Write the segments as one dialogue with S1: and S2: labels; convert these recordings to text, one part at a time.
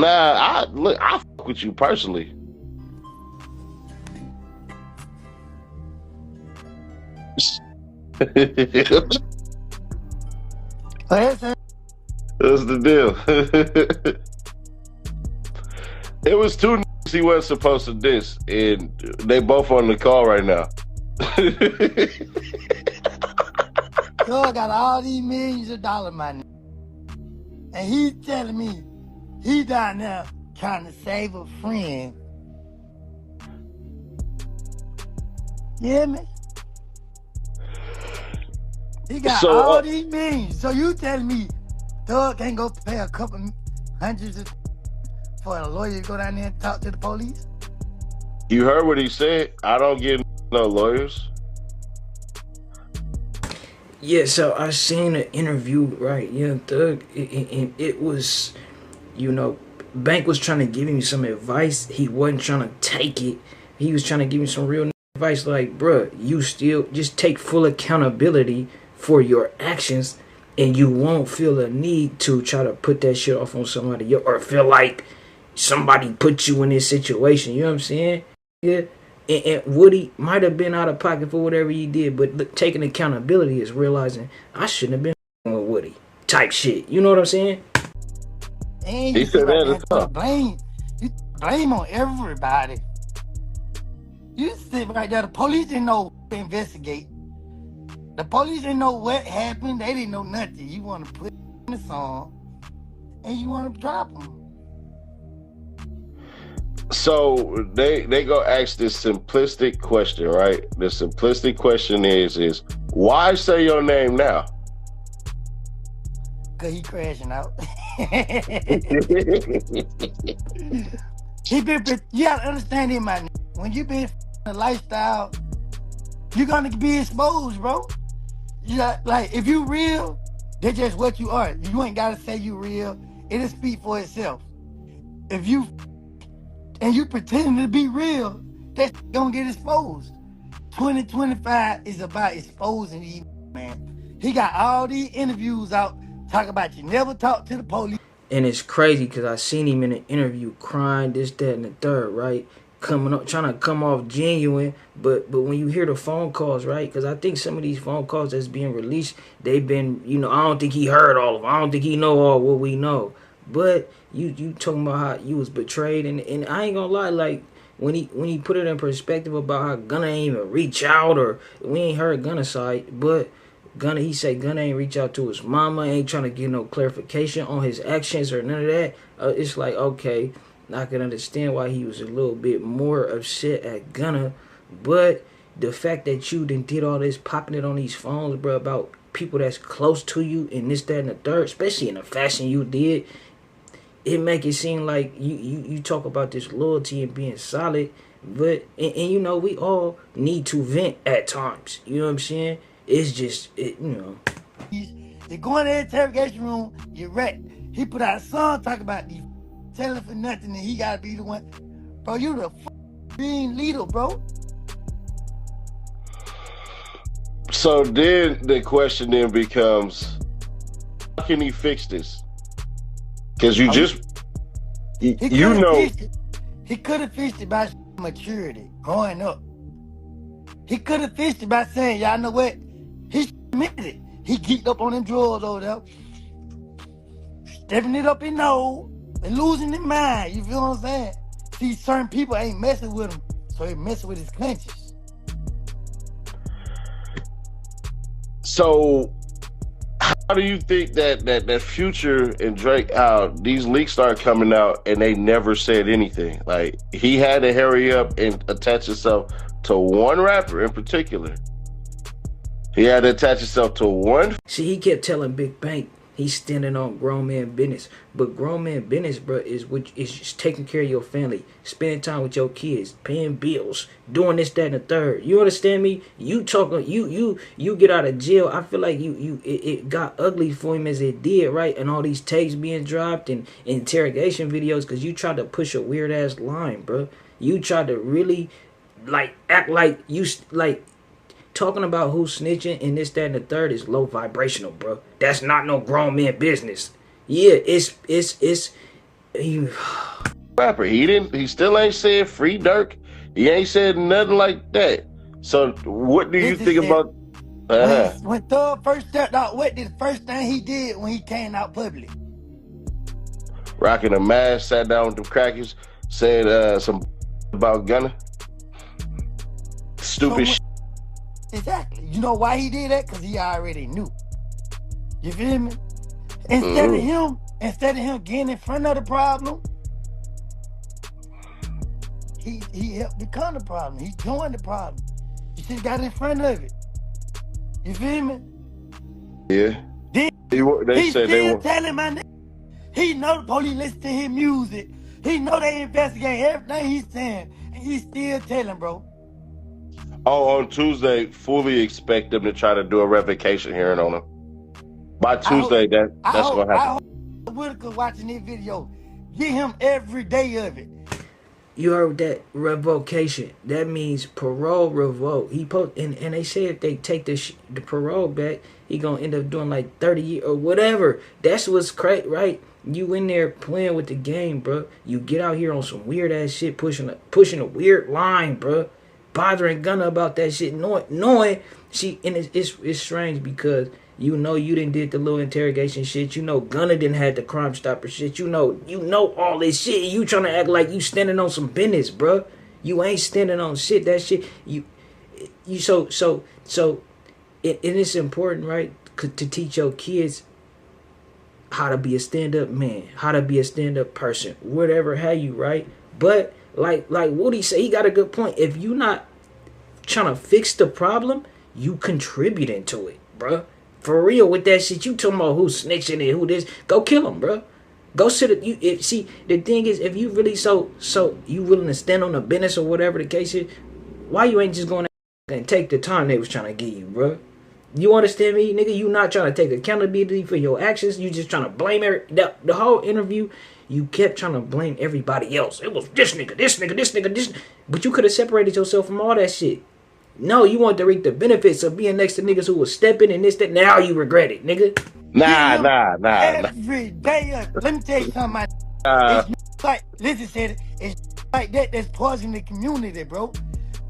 S1: Nah, I fuck with you personally.
S2: That's it.
S1: That's the deal. It was two niggas he wasn't supposed to diss, and they both on the call right now.
S2: Thug got all these millions of dollars, man. And he's telling me he down there trying to save a friend. You hear me? He got
S1: So,
S2: all these millions. So you telling me Thug can't go pay a couple hundreds of for a lawyer to go down there and talk to the police?
S1: you heard what he said? I don't get no lawyers.
S3: Yeah, so I seen an interview, right? Yeah, Thug, and it was, you know, Bank was trying to give him some advice. He wasn't trying to take it. He was trying to give him some real advice, like, bruh, you still just take full accountability for your actions, and you won't feel a need to try to put that shit off on somebody or feel like somebody put you in this situation. You know what I'm saying? Yeah. And Woody might have been out of pocket for whatever he did, but look, taking accountability is realizing I shouldn't have been with Woody type shit. You know what I'm saying?
S2: And
S1: He
S2: you sit
S1: said
S2: right
S1: that
S2: there
S1: as
S2: and
S1: well.
S2: you blame on everybody. You sit right there, the police didn't know to investigate. The police didn't know what happened. They didn't know nothing. You want to put in the song and you want to drop them.
S1: So they go ask this simplistic question, right? The simplistic question is why say your name now?
S2: Cause he crashing out. You gotta understand it, man. When you been a lifestyle, you're gonna be exposed, bro. You got, like, if you real, that's just what you are. You ain't gotta say you real. It'll speak for itself. If you and you pretending to be real, that's gonna get exposed. 2025 is about exposing these, man. He got all these interviews out talking about you never talk to the police.
S3: And it's crazy because I seen him in an interview crying, this, that, and the third, right? Coming up, trying to come off genuine, but when you hear the phone calls, right? Because I think some of these phone calls that's being released, they've been, I don't think he heard all of them. I don't think he know all what we know. But you talking about how you was betrayed, and I ain't gonna lie, like when he put it in perspective about how Gunna ain't even reach out, or we ain't heard Gunna side, but he said Gunna ain't reach out to his mama, ain't trying to get no clarification on his actions or none of that. It's like, okay, I can understand why he was a little bit more upset at Gunna, but the fact that you did all this popping it on these phones, bro, about people that's close to you and this, that, and the third, especially in the fashion you did, it make it seem like you talk about this loyalty and being solid, but and we all need to vent at times. You know what I'm saying? It's just
S2: You go in the interrogation room, you're wrecked. He put out a song talking about these telling for nothing, and he gotta be the one. Bro, you the being leader, bro.
S1: So then the question then becomes, how can he fix this? Because you
S2: He could have fixed it by maturity, growing up. He could have fixed it by saying, y'all know what? He admitted it. He geeked up on them drugs over there, stepping it up his nose and losing his mind. You feel what I'm saying? See, certain people ain't messing with him, so he messing with his conscience.
S1: So how do you think that Future and Drake, how these leaks started coming out and they never said anything? Like, he had to hurry up and attach himself to one rapper in particular. He had to attach himself to one.
S3: See, he kept telling Big Bank he's standing on grown man business, but grown man business, bro, is just taking care of your family, spending time with your kids, paying bills, doing this, that, and the third. You understand me? You talking, you get out of jail. I feel like it got ugly for him as it did, right? And all these tapes being dropped and interrogation videos because you tried to push a weird ass line, bro. You tried to really act like you talking about who's snitching and this, that, and the third is low vibrational, bro. That's not no grown man business. Yeah, it's He,
S1: Rapper. He still ain't said free Dirk. He ain't said nothing like that. So what do you
S2: Listen,
S1: think
S2: said
S1: about uh
S2: when Thug first stepped out, what did the first thing he did when he came out public?
S1: rocking a mask, sat down with the crackers, said some about Gunna?
S2: So
S1: Stupid
S2: when, exactly, you know why he did that? Because he already knew. You feel me?
S1: Mm-hmm.
S2: Instead of him getting in front of the problem, he helped become the problem. He joined the problem. He just got in front of it. You feel me?
S1: Yeah.
S2: Then
S1: They
S2: he
S1: said they
S2: still
S1: were.
S2: telling my nigga. He know the police listen to his music. He know they investigate everything he's saying. And he's still telling, bro.
S1: Oh, on Tuesday, fully expect them to try to do a revocation hearing on him. By
S2: I hope
S1: Tuesday, that's gonna
S2: I
S1: happen.
S2: hope Whitaker watching this video. Get him every day of it.
S3: you heard that revocation? That means parole revoked. And they say if they take the parole back, he gonna end up doing like 30 years or whatever. That's what's crazy, right? You in there playing with the game, bro. You get out here on some weird ass shit, pushing a weird line, bro. Bothering Gunna about that shit, knowing she and it's strange because you know you didn't did the little interrogation shit. You know Gunna didn't had the Crime Stopper shit. You know all this shit. You trying to act like you standing on some business, bro. You ain't standing on shit. That shit you so and it's important, right, to teach your kids how to be a stand-up man, how to be a stand-up person, whatever have you, right? But like Woody said, he got a good point. If you not trying to fix the problem, you contributing to it, bruh. For real with that shit, you talking about who's snitching and who this, go kill him, bruh. Go sit it. See, the thing is, if you really so you willing to stand on the business or whatever the case is, why you ain't just going to and take the time they was trying to give you, bruh? You understand me, nigga? You not trying to take accountability for your actions. You just trying to blame the whole interview. You kept trying to blame everybody else. It was this nigga, this nigga, this nigga, this. But you could have separated yourself from all that shit. No, you want to reap the benefits of being next to niggas who was stepping and this, that. Now you regret it, nigga.
S2: Get
S1: Nah,
S2: him
S1: nah, nah, nah.
S2: every day of it. Let me tell you something, man.
S1: Uh,
S2: It's like, listen, said it's like that that's poisoning the community, bro.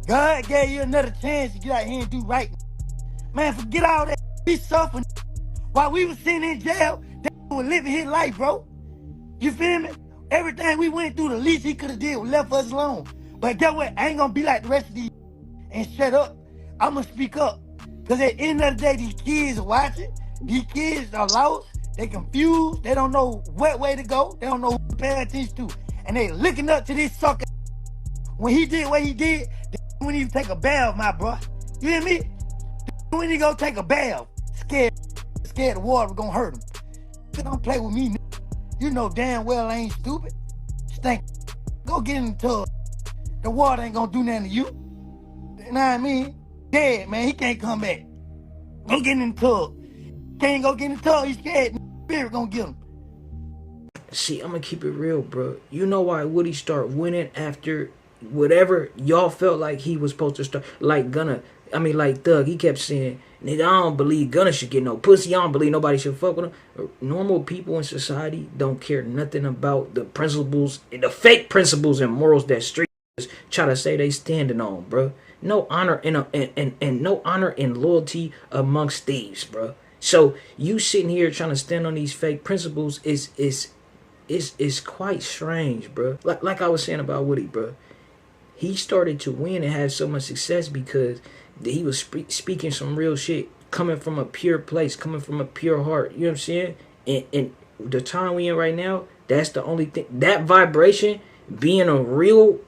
S2: God gave you another chance to get out here and do right. Man, forget all that. He suffered. While we was sitting in jail, that was living his life, bro. You feel me? Everything we went through, the least he could have did was left us alone. But guess what? I ain't gonna be like the rest of these and shut up. I'm gonna speak up. Because at the end of the day, these kids are watching. These kids are lost. They confused. They don't know what way to go. They don't know who to pay attention to. And they looking up to this sucker. When he did what he did, they wouldn't even take a bath, my bro. You hear me? When he go take a bath, scared the water was gonna hurt him. Don't play with me, nigga. You know damn well I ain't stupid. Stink. Go get in the tub. The water ain't gonna do nothing to you. You know what I mean? Dead, man. He can't come back. Go get in the tub. Can't go get in the tub. He's scared. Spirit gonna get him.
S3: See, I'm gonna keep it real, bro. You know why Woody start winning after whatever y'all felt like he was supposed to start? Like Gunna, like Thug. He kept saying, "Nigga, I don't believe Gunna should get no pussy. I don't believe nobody should fuck with him." Normal people in society don't care nothing about the principles, the fake principles and morals that streets try to say they standing on, bro. No honor and no honor and loyalty amongst thieves, bro. So you sitting here trying to stand on these fake principles is quite strange, bro. Like I was saying about Woody, bro. He started to win and have so much success because he was speaking some real shit, coming from a pure place, coming from a pure heart. You know what I'm saying? And the time we in right now, that's the only thing. That vibration, being a real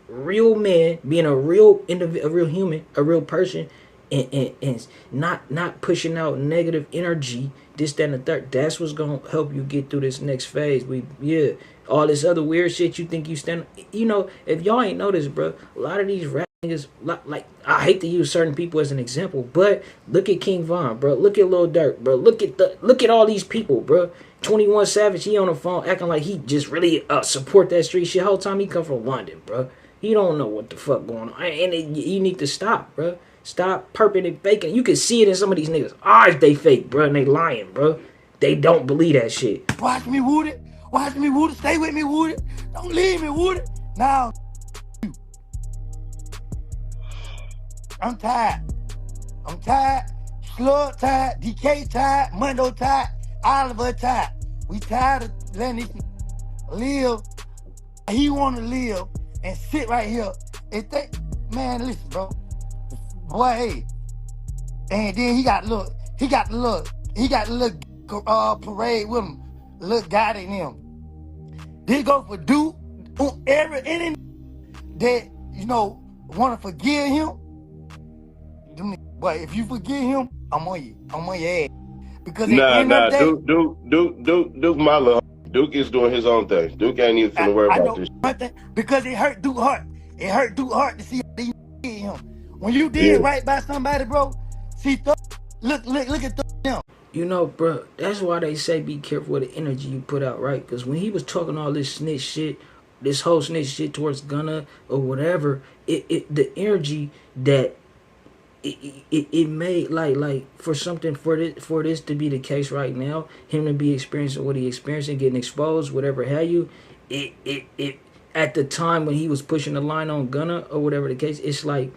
S3: man, being a real individual, a real human, a real person, and not pushing out negative energy, this, that, and the third. That's what's gonna help you get through this next phase. All this other weird shit you think you stand. You know, if y'all ain't noticed, bro, a lot of these rap niggas, like I hate to use certain people as an example, but look at King Von, bro. Look at Lil Durk, bro. Look at all these people, bro. 21 Savage, he on the phone acting like he just really support that street shit. Whole time he come from London, bro. He don't know what the fuck going on, and you need to stop, bro. Stop perping and faking. You can see it in some of these niggas' eyes. They fake, bro, and they lying, bro. They don't believe that shit.
S2: Watch me, Woody. Watch me, Woody. Stay with me, Woody. Don't leave me, Woody. Now, I'm tired. I'm tired. Slug tired. DK tired. Mundo tired. Oliver tired. We tired of letting this live. He want to live and sit right here and think, man, listen, bro. Boy, hey. And then he got the little parade with him. Little guy in him. This go for Duke on any that, want to forgive him. But if you forgive him, I'm on you. I'm on your ass. Because at the end of the day,
S1: Duke, my little Duke is doing his own thing. Duke ain't even finna worry
S2: I
S1: about
S2: know
S1: this.
S2: one thing, because it hurt Duke heart. It hurt Duke heart to see how you did him. When you did right by somebody, bro, see, look at him.
S3: You know, bro, that's why they say be careful with the energy you put out, right? Because when he was talking all this snitch shit, this whole snitch shit towards Gunna or whatever, the energy that it made like for something for this to be the case right now, him to be experiencing what he experiencing, getting exposed, whatever have you, it at the time when he was pushing the line on Gunna or whatever the case, it's like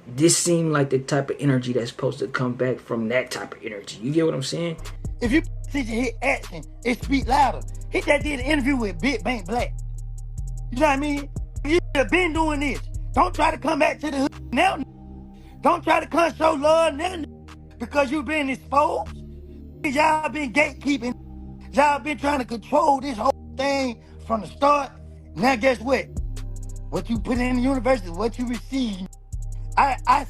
S3: this seemed like the type of energy that's supposed to come back from that type of energy. You get what I'm saying?
S2: If you hit action, it speak louder. He just did an interview with Big Bank Black. You know what I mean? You have been doing this. Don't try to come back to the hood now. Don't try to come show love now because you've been exposed. Y'all been gatekeeping. Y'all been trying to control this whole thing from the start. Now guess what? What you put in the universe is what you receive. I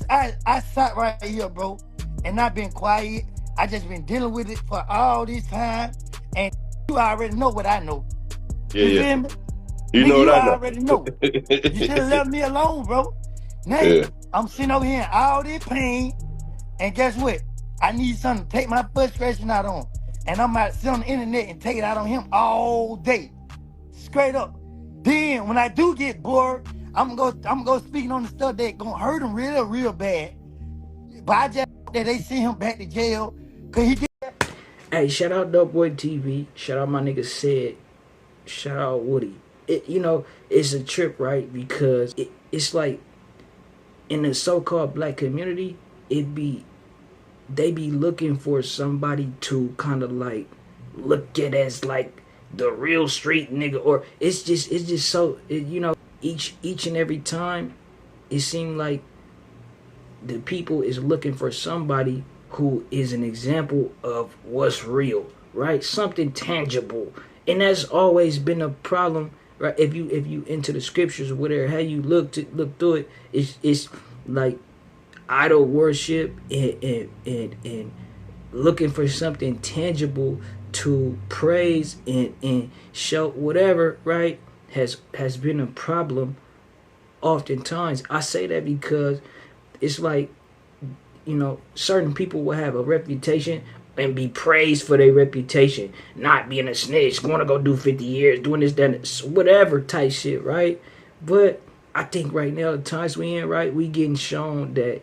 S2: sat right here, bro, and I've been quiet. I just been dealing with it for all this time, and you already know what I know. You feel me?
S1: You know what I know.
S2: Already know. You should have left me alone, bro. Now I'm sitting over here in all this pain, and guess what? I need something to take my frustration out on, and I'm about to sit on the internet and take it out on him all day, straight up. Then when I do get bored, I'm gonna go speaking on the stuff that gonna hurt him real bad. But I just hope that they send him back to jail, cause he did.
S3: Hey, shout out Dope TV. Shout out my nigga Ceddy. Shout out Woody. It's a trip, right? Because it's like in the so-called black community, they be looking for somebody to kind of like look at as like the real street nigga, or it's just so each and every time it seemed like the people is looking for somebody who is an example of what's real, right? Something tangible. And that's always been a problem, right? If you into the scriptures or whatever, how you look through it, it's like idol worship and looking for something tangible to praise and show whatever, right? Has been a problem oftentimes. I say that because it's like, certain people will have a reputation and be praised for their reputation, not being a snitch, going to go do 50 years, doing this, that, whatever type shit, right? But I think right now, the times we in, right, we getting shown that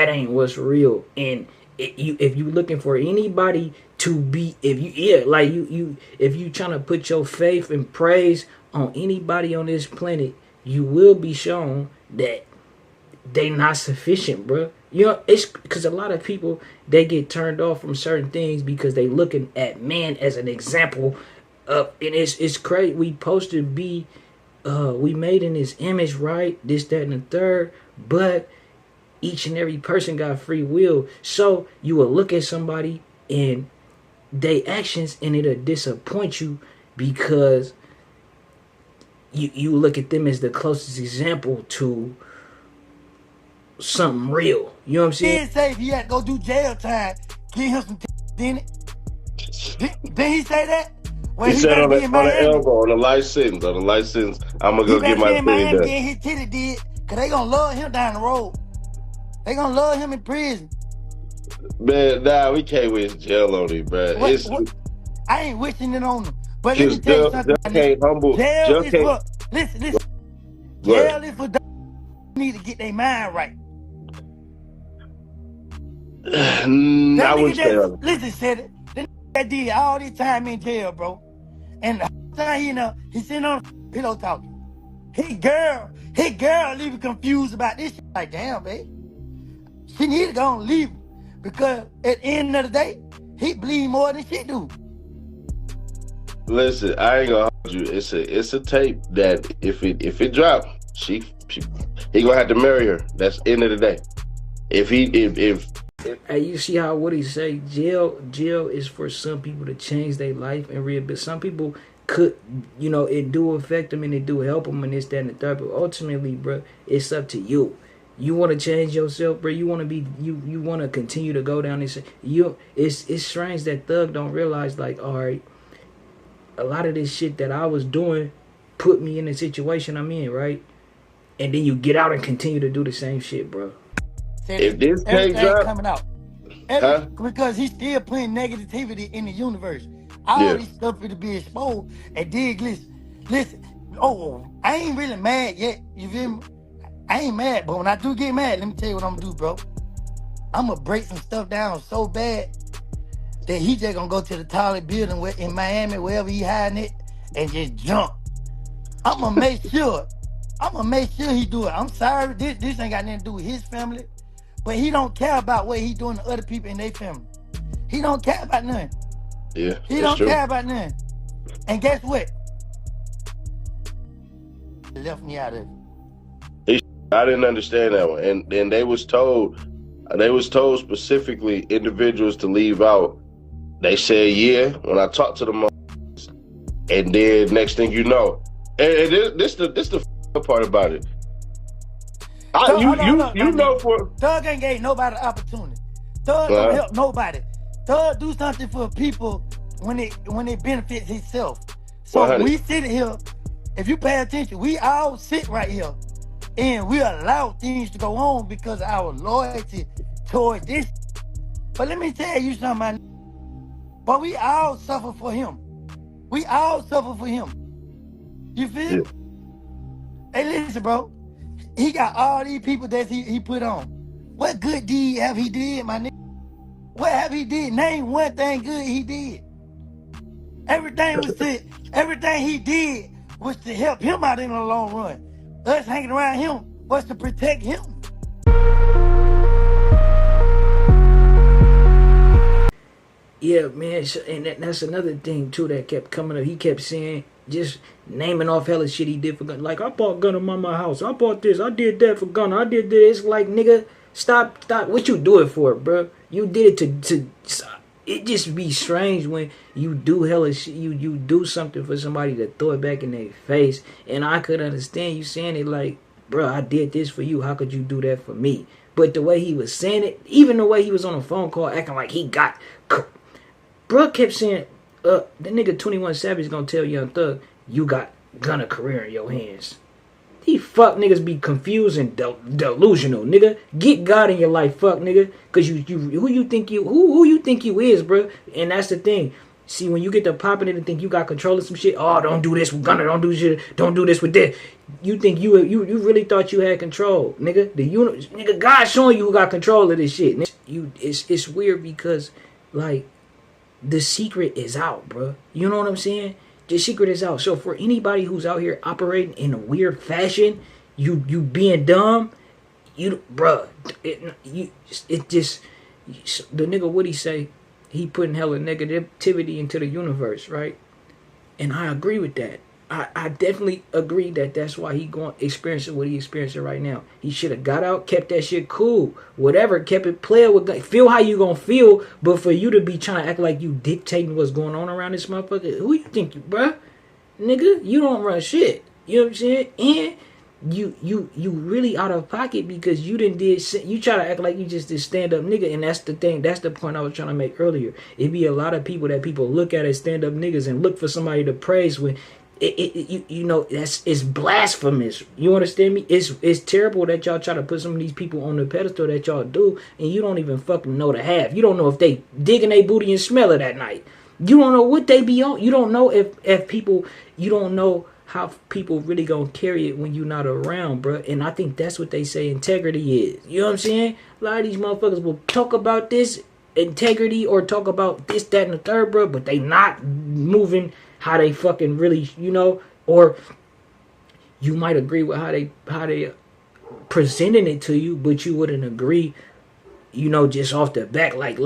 S3: ain't what's real. And if you looking for anybody to be, if you trying to put your faith and praise on anybody on this planet, you will be shown that they not sufficient, bro. It's because a lot of people, they get turned off from certain things because they looking at man as an example of, and it's crazy. We supposed to be, we made in his image, right? This, that, and the third, but each and every person got free will. So you will look at somebody and they actions and it'll disappoint you because you look at them as the closest example to something real. You know what I'm saying?
S2: He didn't say if he had to go do jail time, give him some didn't it? Did he say that? Well,
S1: he said on the elbow, on the life sentence, I'm gonna go get my thing done.
S2: Getting his titty did, cause they gonna love him down the road. They gonna love him in prison.
S1: Man, nah, we can't wish jail on him, bro.
S2: I ain't wishing it on him. But let me tell you something. Jail is for, listen. Jail is for need to get their mind right.
S1: I wouldn't say that.
S2: Listen, Ceddy, that did all this time in jail, bro. And the whole time he's sitting on the pillow talking. His girl even confused about this shit. Like, damn, babe. She need to go and leave him. Because at the end of the day, he bleed more than she do.
S1: Listen, I ain't gonna hold you. It's a tape that if it drop, she he gonna have to marry her. That's the end of the day. If
S3: Hey, you see how what he say? Jail is for some people to change their life and rehabilitate. Some people could, it do affect them and it do help them and this, that, and the third. But ultimately, bro, it's up to you. You want to change yourself, bro. You want to be you want to continue to go down this. It's strange that Thug don't realize, like, all right, a lot of this shit that I was doing put me in the situation I'm in, right? And then you get out and continue to do the same shit, bro.
S1: if this tape
S2: Everything
S1: drop,
S2: coming out.
S1: huh?
S2: Because he's still putting negativity in the universe. All
S1: Yeah.
S2: this stuff to be exposed. And dig, listen. Oh, I ain't really mad yet. You feel me? I ain't mad, but when I do get mad, let me tell you what I'm gonna do, bro. I'm gonna break some stuff down so bad that he just gonna go to the tallest building in Miami, wherever he hiding it, and just jump. I'm gonna make sure he do it. I'm sorry, this ain't got nothing to do with his family, but he don't care about what he doing to other people in their family. He don't care about nothing.
S1: Yeah,
S2: He
S1: that's
S2: don't
S1: true.
S2: care about nothing. And guess what? He left me out of it.
S1: I didn't understand that one, and they was told specifically individuals to leave out. They said yeah when I talked to them, and then next thing you know, and this the part about it.
S2: Hold on,
S1: You know for
S2: Thug ain't gave nobody opportunity. Thug don't help nobody. Thug do something for people when it benefits himself. So
S1: 100.
S2: we sit here, if you pay attention, we all sit right here and we allow things to go on because of our loyalty towards this. But let me tell you something, man. But we all suffer for him. We all suffer for him. You feel?
S1: Yeah.
S2: Hey, listen, bro. He got all these people that he put on. What good deed have he did, my nigga? What have he did? Name one thing good he did. Everything he did was to help him out in the long run. Us hanging around him was to protect him.
S3: Yeah, man, and that's another thing too that kept coming up. He kept saying, just naming off hella shit he did for Gunna. Like, I bought Gunna Mama house. I bought this. I did that for Gunna. I did this. Like, nigga, stop. What you do it for, bro? You did it to. It just be strange when you do hella shit. You do something for somebody to throw it back in their face. And I could understand you saying it like, bro, I did this for you. How could you do that for me? But the way he was saying it, even the way he was on a phone call acting like he got. Bro kept saying, the nigga 21 Savage gonna tell Young Thug, you got Gunna career in your hands. These fuck niggas be confused and delusional, nigga. Get God in your life, fuck nigga. Cause who you think you is, bro. And that's the thing. See, when you get to popping it and think you got control of some shit, oh, don't do this with Gunna, don't do shit, don't do this with this. You think you really thought you had control, nigga. Nigga, God showing you who got control of this shit. It's weird because, like, the secret is out, bro. You know what I'm saying? The secret is out. So for anybody who's out here operating in a weird fashion, you being dumb, bruh, it just, the nigga, what he say? He putting hella negativity into the universe, right? And I agree with that. I definitely agree that that's why he going experiencing what he experiencing right now. He should have got out, kept that shit cool, whatever, kept it playing with, feel how you gonna feel. But for you to be trying to act like you dictating what's going on around this motherfucker, who you think you, bruh? Nigga, you don't run shit. You know what I'm saying? And you really out of pocket because you try to act like you just this stand up nigga, and that's the thing. That's the point I was trying to make earlier. It be a lot of people that people look at as stand up niggas and look for somebody to praise when. It's blasphemous. You understand me? It's terrible that y'all try to put some of these people on the pedestal that y'all do, and you don't even fucking know the half. You don't know if they digging their booty and smell it at night. You don't know what they be on. You don't know if people. You don't know how people really gonna carry it when you're not around, bro. And I think that's what they say integrity is. You know what I'm saying? A lot of these motherfuckers will talk about this integrity or talk about this, that, and the third, bro, but they not moving how they fucking really, you know, or you might agree with how they presenting it to you, but you wouldn't agree, you know, just off the back, like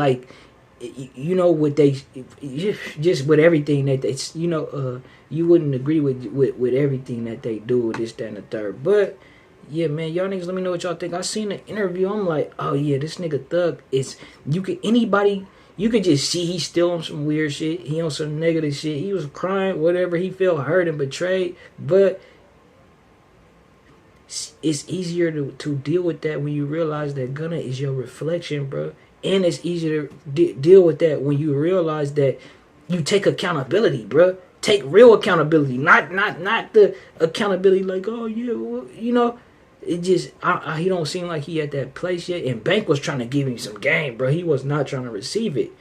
S3: you know what they just with everything that they, you know, you wouldn't agree with everything that they do with this, that, and the third. But yeah, man, y'all niggas, let me know what y'all think. I seen the interview, I'm like, oh yeah, this nigga Thug is, you could just see he's still on some weird shit. He on some negative shit. He was crying, whatever. He felt hurt and betrayed, but it's easier to deal with that when you realize that Gunna is your reflection, bro. And it's easier to deal with that when you realize that you take accountability, bro. Take real accountability, not the accountability like, oh yeah, well, you know. It just he don't seem like he at that place yet. And Bank was trying to give him some game, bro. He was not trying to receive it,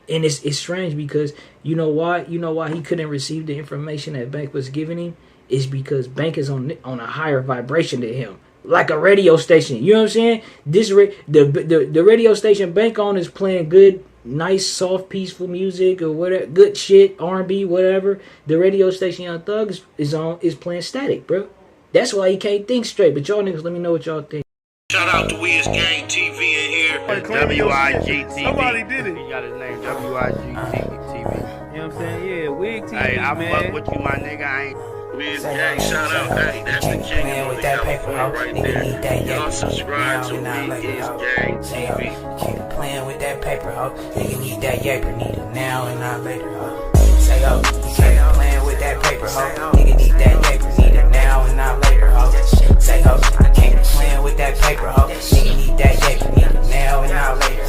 S3: and it's strange because you know why he couldn't receive the information that Bank was giving him is because Bank is on a higher vibration than him, like a radio station. You know what I'm saying? The radio station Bank on is playing good, nice, soft, peaceful music or whatever, good shit, R&B, whatever. The radio station Young Thug is playing static, bro. That's why he can't think straight. But y'all niggas, let me know what y'all think.
S4: Shout out to W.I.G TV in here. W.I.G TV.
S5: Somebody did it.
S4: He got his name, W.I.G TV.
S5: You know what I'm saying? Yeah, WIG TV,
S4: Hey, I
S5: man.
S4: fuck with you, my nigga. I ain't.
S1: Wiz Gang, shout out. Hey, that's the king of the California right there. Y'all subscribe to Wiz Gang TV.
S6: Keep playing with that paper, ho. Nigga need that yaper, need it now and not later, ho. Say, ho, you keep playing with that paper, ho. Nigga need that yaper, need it now and not later, ho. Say, ho, I can't be playing with that paper, ho. Nigga need that yaper, need it now and not later.